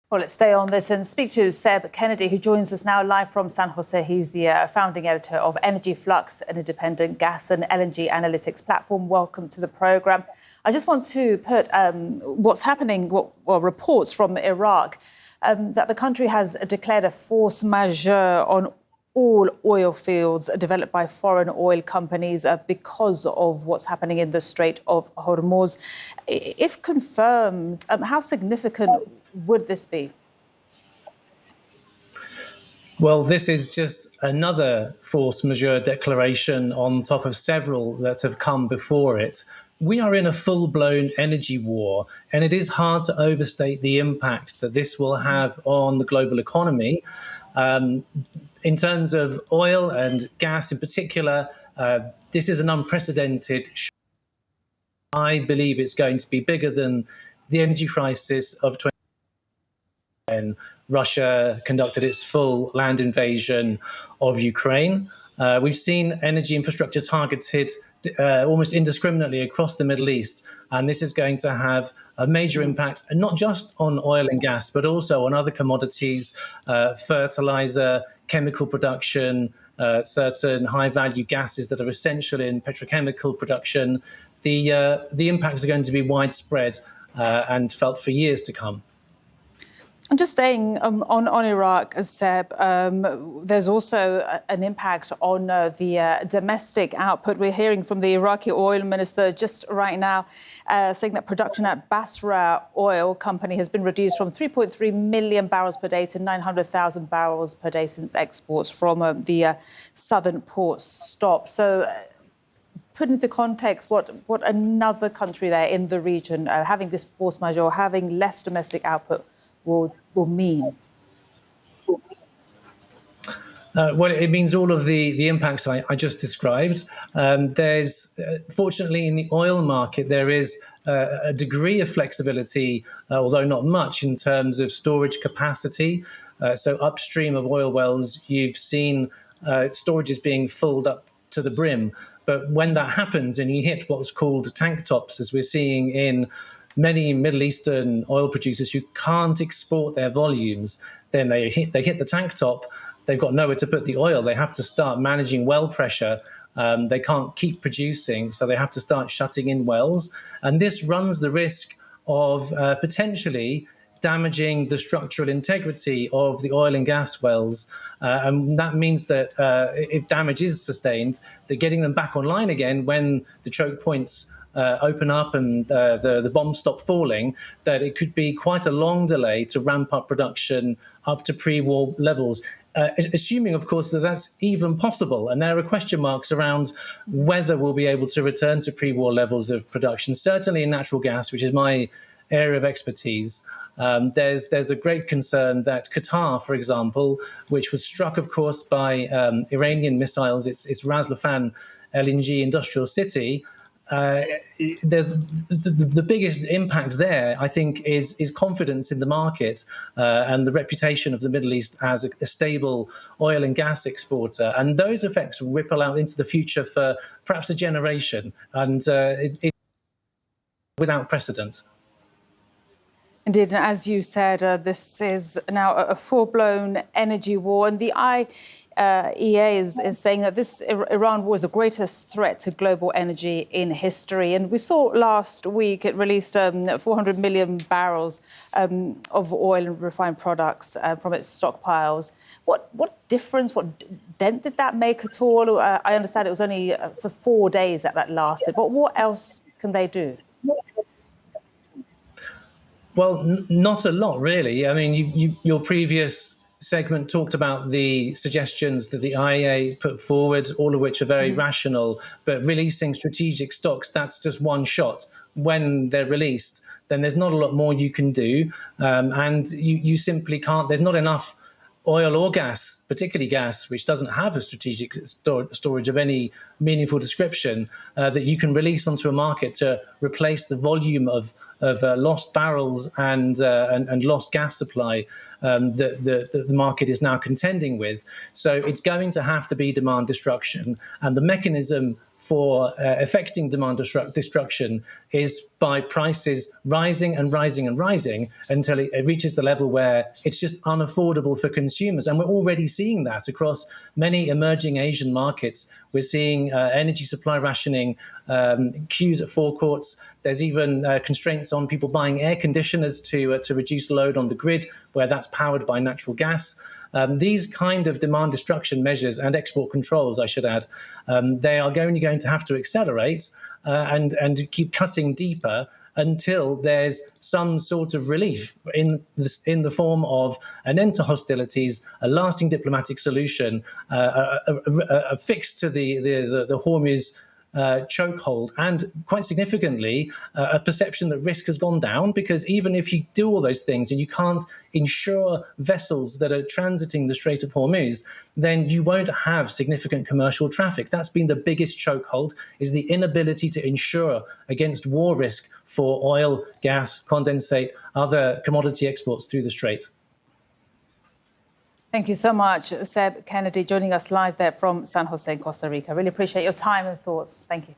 Well, let's stay on this and speak to Seb Kennedy, who joins us now live from San Jose. He's the founding editor of Energy Flux, an independent gas and LNG analytics platform. Welcome to the programme. I just want to put what's happening, reports from Iraq, that the country has declared a force majeure on all oil fields developed by foreign oil companies because of what's happening in the Strait of Hormuz. If confirmed, how significant would this be? Well, this is just another force majeure declaration on top of several that have come before it. We are in a full-blown energy war, and it is hard to overstate the impact that this will have on the global economy. In terms of oil and gas in particular, this is an unprecedented shock. I believe it's going to be bigger than the energy crisis of 20. When Russia conducted its full land invasion of Ukraine. We've seen energy infrastructure targeted almost indiscriminately across the Middle East, and this is going to have a major impact, and not just on oil and gas, but also on other commodities, fertilizer, chemical production, certain high-value gases that are essential in petrochemical production. The impacts are going to be widespread and felt for years to come. And just staying on Iraq, Seb, there's also an impact on the domestic output. We're hearing from the Iraqi oil minister just right now saying that production at Basra Oil Company has been reduced from 3.3 million barrels per day to 900,000 barrels per day since exports from the southern ports stopped. So put into context what another country there in the region having this force majeure, having less domestic output will mean? Well, it means all of the impacts I just described. There's, fortunately, in the oil market, there is a degree of flexibility, although not much, in terms of storage capacity. So upstream of oil wells, you've seen storages being filled up to the brim. But when that happens and you hit what's called tank tops, as we're seeing in many Middle Eastern oil producers who can't export their volumes, then they hit the tank top. They've got nowhere to put the oil. They have to start managing well pressure. They can't keep producing, so they have to start shutting in wells. And this runs the risk of potentially damaging the structural integrity of the oil and gas wells. And that means that if damage is sustained, that getting them back online again when the choke points open up and the bombs stop falling, that it could be quite a long delay to ramp up production up to pre-war levels, assuming, of course, that that's even possible. And there are question marks around whether we'll be able to return to pre-war levels of production, certainly in natural gas, which is my area of expertise. There's a great concern that Qatar, for example, which was struck, of course, by Iranian missiles, its Ras Laffan LNG industrial city, there's the biggest impact there, I think, is confidence in the market and the reputation of the Middle East as a stable oil and gas exporter. And those effects ripple out into the future for perhaps a generation, and it's without precedent. Indeed, and as you said, this is now a full-blown energy war, and the IEA is saying that this Iran war is the greatest threat to global energy in history. And we saw last week it released 400 million barrels of oil and refined products from its stockpiles. What difference, what dent did that make at all? I understand it was only for 4 days that lasted, but what else can they do? Well, not a lot, really. I mean, your previous segment talked about the suggestions that the IEA put forward, all of which are very rational, but releasing strategic stocks, that's just one shot. When they're released, then there's not a lot more you can do. And you simply can't, there's not enough oil or gas, particularly gas, which doesn't have a strategic storage of any meaningful description, that you can release onto a market to replace the volume of lost barrels and lost gas supply that the market is now contending with. So it's going to have to be demand destruction, and the mechanism for affecting demand destruction is by prices rising and rising and rising until it reaches the level where it's just unaffordable for consumers. And we're already seeing that across many emerging Asian markets. We're seeing energy supply rationing, queues at forecourts. There's even constraints on people buying air conditioners to reduce load on the grid, where that's powered by natural gas. These kind of demand destruction measures and export controls, I should add, they are only going to have to accelerate and keep cutting deeper until there's some sort of relief in the form of an end to hostilities, a lasting diplomatic solution, a fix to the Hormuz chokehold, and quite significantly, a perception that risk has gone down, because even if you do all those things and you can't insure vessels that are transiting the Strait of Hormuz, then you won't have significant commercial traffic. That's been the biggest chokehold, is the inability to insure against war risk for oil, gas, condensate, other commodity exports through the Strait. Thank you so much, Seb Kennedy, joining us live there from San Jose, Costa Rica. Really appreciate your time and thoughts. Thank you.